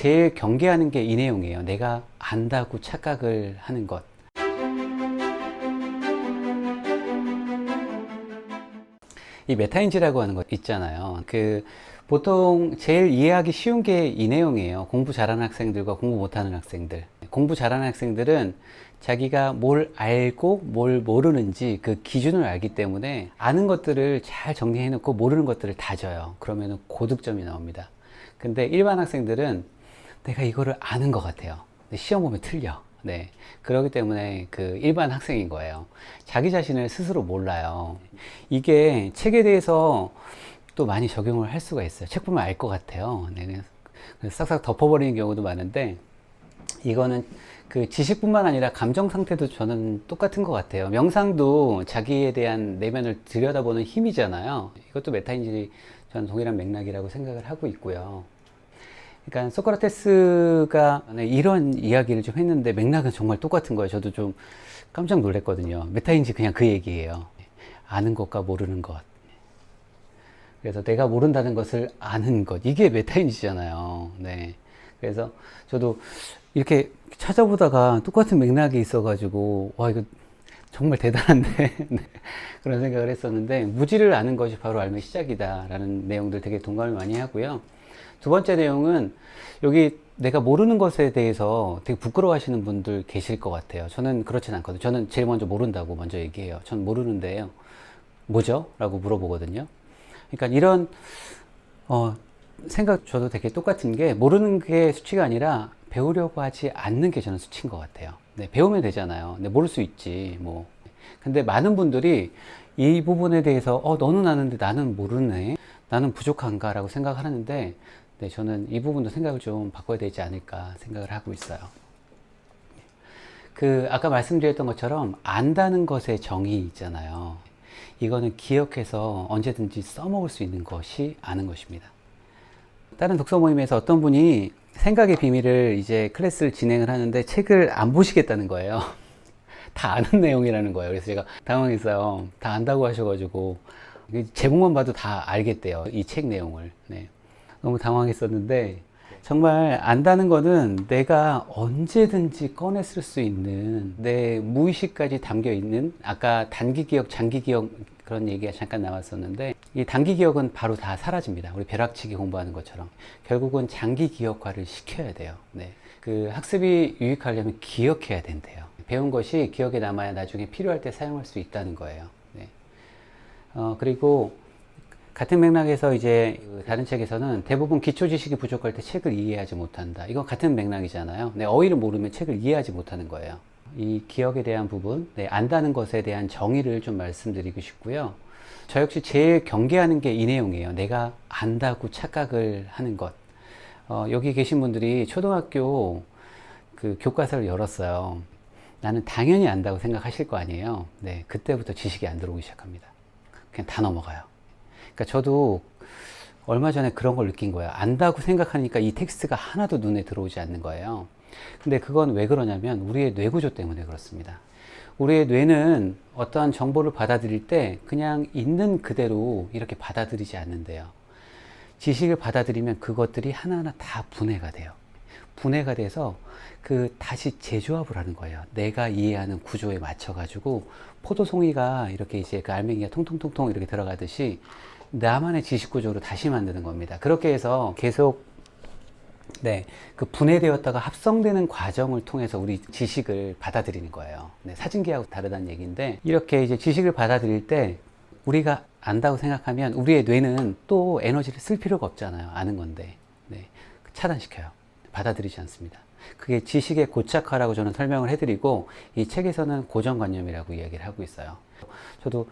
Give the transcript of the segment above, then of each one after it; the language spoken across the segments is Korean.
제일 경계하는 게 이 내용이에요. 내가 안다고 착각을 하는 것. 이 메타인지라고 하는 거 있잖아요. 보통 제일 이해하기 쉬운 게 이 내용이에요. 공부 잘하는 학생들과 공부 못하는 학생들. 공부 잘하는 학생들은 자기가 뭘 알고 뭘 모르는지 그 기준을 알기 때문에 아는 것들을 잘 정리해 놓고 모르는 것들을 다져요. 그러면 고득점이 나옵니다. 근데 일반 학생들은 내가 이거를 아는 것 같아요. 근데 시험 보면 틀려. 네. 그렇기 때문에 그 일반 학생인 거예요. 자기 자신을 스스로 몰라요. 이게 책에 대해서 또 많이 적용을 할 수가 있어요. 책 보면 알 것 같아요. 네. 그래서 싹싹 덮어버리는 경우도 많은데, 이거는 그 지식뿐만 아니라 감정 상태도 저는 똑같은 것 같아요. 명상도 자기에 대한 내면을 들여다보는 힘이잖아요. 이것도 메타인지 저는 동일한 맥락이라고 생각을 하고 있고요. 그러니까 소크라테스가 이런 이야기를 좀 했는데 맥락은 정말 똑같은 거예요. 저도 좀 깜짝 놀랐거든요. 메타인지 그냥 그 얘기예요. 아는 것과 모르는 것. 그래서 내가 모른다는 것을 아는 것. 이게 메타인지잖아요. 네. 그래서 저도 이렇게 찾아보다가 똑같은 맥락이 있어가지고, 와, 이거 정말 대단한데. 네. 그런 생각을 했었는데, 무지를 아는 것이 바로 알면 시작이다라는 내용들 되게 동감을 많이 하고요. 두 번째 내용은 여기 내가 모르는 것에 대해서 되게 부끄러워 하시는 분들 계실 것 같아요. 저는 그렇진 않거든요. 저는 제일 먼저 모른다고 먼저 얘기해요. 전 모르는데요. 뭐죠? 라고 물어보거든요. 그러니까 이런 생각 저도 되게 똑같은 게, 모르는 게 수치가 아니라 배우려고 하지 않는 게 저는 수치인 것 같아요. 네, 배우면 되잖아요. 네, 모를 수 있지 뭐. 근데 많은 분들이 이 부분에 대해서 너는 아는데 나는 모르네, 나는 부족한가 라고 생각하는데, 네, 저는 이 부분도 생각을 좀 바꿔야 되지 않을까 생각을 하고 있어요. 아까 말씀드렸던 것처럼 안다는 것의 정의 있잖아요. 이거는 기억해서 언제든지 써먹을 수 있는 것이 아는 것입니다. 다른 독서 모임에서 어떤 분이 생각의 비밀을 이제 클래스를 진행을 하는데 책을 안 보시겠다는 거예요. 다 아는 내용이라는 거예요. 그래서 제가 당황했어요. 다 안다고 하셔가지고 제목만 봐도 다 알겠대요. 이 책 내용을. 네. 너무 당황했었는데, 정말 안다는 거는 내가 언제든지 꺼내 쓸 수 있는, 내 무의식까지 담겨 있는, 아까 단기 기억, 장기 기억 그런 얘기가 잠깐 나왔었는데, 이 단기 기억은 바로 다 사라집니다. 우리 벼락치기 공부하는 것처럼. 결국은 장기 기억화를 시켜야 돼요. 네. 학습이 유익하려면 기억해야 된대요. 배운 것이 기억에 남아야 나중에 필요할 때 사용할 수 있다는 거예요. 네. 그리고 같은 맥락에서 이제 다른 책에서는 대부분 기초 지식이 부족할 때 책을 이해하지 못한다. 이건 같은 맥락이잖아요. 네, 어휘를 모르면 책을 이해하지 못하는 거예요. 이 기억에 대한 부분, 네, 안다는 것에 대한 정의를 좀 말씀드리고 싶고요. 저 역시 제일 경계하는 게 이 내용이에요. 내가 안다고 착각을 하는 것. 여기 계신 분들이 초등학교 교과서를 열었어요. 나는 당연히 안다고 생각하실 거 아니에요. 네, 그때부터 지식이 안 들어오기 시작합니다. 그냥 다 넘어가요. 그러니까 저도 얼마 전에 그런 걸 느낀 거예요. 안다고 생각하니까 이 텍스트가 하나도 눈에 들어오지 않는 거예요. 근데 그건 왜 그러냐면 우리의 뇌구조 때문에 그렇습니다. 우리의 뇌는 어떠한 정보를 받아들일 때 그냥 있는 그대로 이렇게 받아들이지 않는데요. 지식을 받아들이면 그것들이 하나하나 다 분해가 돼요. 분해가 돼서 다시 재조합을 하는 거예요. 내가 이해하는 구조에 맞춰가지고 포도송이가 이렇게 이제 알맹이가 통통통통 이렇게 들어가듯이 나만의 지식 구조로 다시 만드는 겁니다. 그렇게 해서 계속 네, 분해되었다가 합성되는 과정을 통해서 우리 지식을 받아들이는 거예요. 네, 사진기하고 다르다는 얘기인데, 이렇게 이제 지식을 받아들일 때 우리가 안다고 생각하면 우리의 뇌는 또 에너지를 쓸 필요가 없잖아요. 아는 건데. 네, 차단시켜요. 받아들이지 않습니다. 그게 지식의 고착화라고 저는 설명을 해드리고, 이 책에서는 고정관념이라고 이야기를 하고 있어요. 저도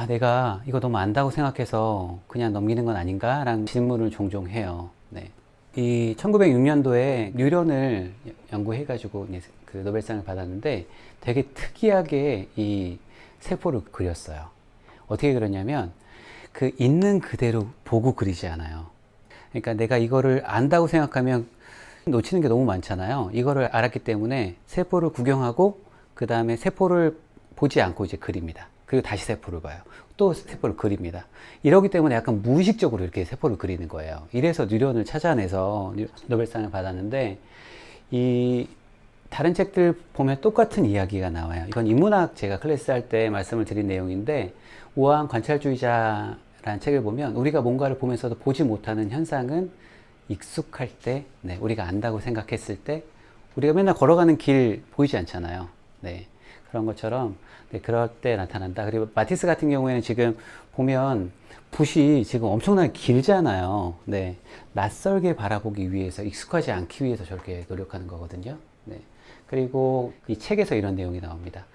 내가 이거 너무 안다고 생각해서 그냥 넘기는 건 아닌가? 라는 질문을 종종 해요. 네. 이 1906년도에 뉴런을 연구해가지고 노벨상을 받았는데, 되게 특이하게 이 세포를 그렸어요. 어떻게 그렸냐면, 있는 그대로 보고 그리지 않아요. 그러니까 내가 이거를 안다고 생각하면 놓치는 게 너무 많잖아요. 이거를 알았기 때문에 세포를 구경하고 그 다음에 세포를 보지 않고 이제 그립니다. 그리고 다시 세포를 봐요. 또 세포를 그립니다. 이러기 때문에 약간 무의식적으로 이렇게 세포를 그리는 거예요. 이래서 뉴런을 찾아내서 노벨상을 받았는데, 이 다른 책들 보면 똑같은 이야기가 나와요. 이건 인문학 제가 클래스 할 때 말씀을 드린 내용인데, 우아한 관찰주의자라는 책을 보면 우리가 뭔가를 보면서도 보지 못하는 현상은 익숙할 때, 네, 우리가 안다고 생각했을 때, 우리가 맨날 걸어가는 길 보이지 않잖아요. 네, 그런 것처럼, 네, 그럴 때 나타난다. 그리고 마티스 같은 경우에는 지금 보면 붓이 지금 엄청나게 길잖아요. 네, 낯설게 바라보기 위해서, 익숙하지 않기 위해서 저렇게 노력하는 거거든요. 네, 그리고 이 책에서 이런 내용이 나옵니다.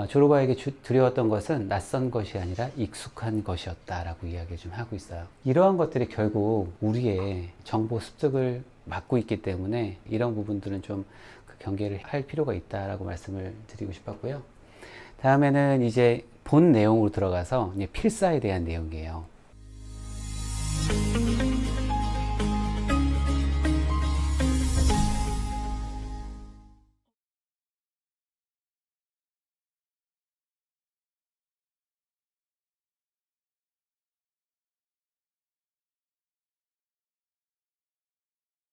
조르바에게 두려웠던 것은 낯선 것이 아니라 익숙한 것이었다라고 이야기를 좀 하고 있어요. 이러한 것들이 결국 우리의 정보 습득을 막고 있기 때문에 이런 부분들은 좀 그 경계를 할 필요가 있다라고 말씀을 드리고 싶었고요. 다음에는 이제 본 내용으로 들어가서 이제 필사에 대한 내용이에요.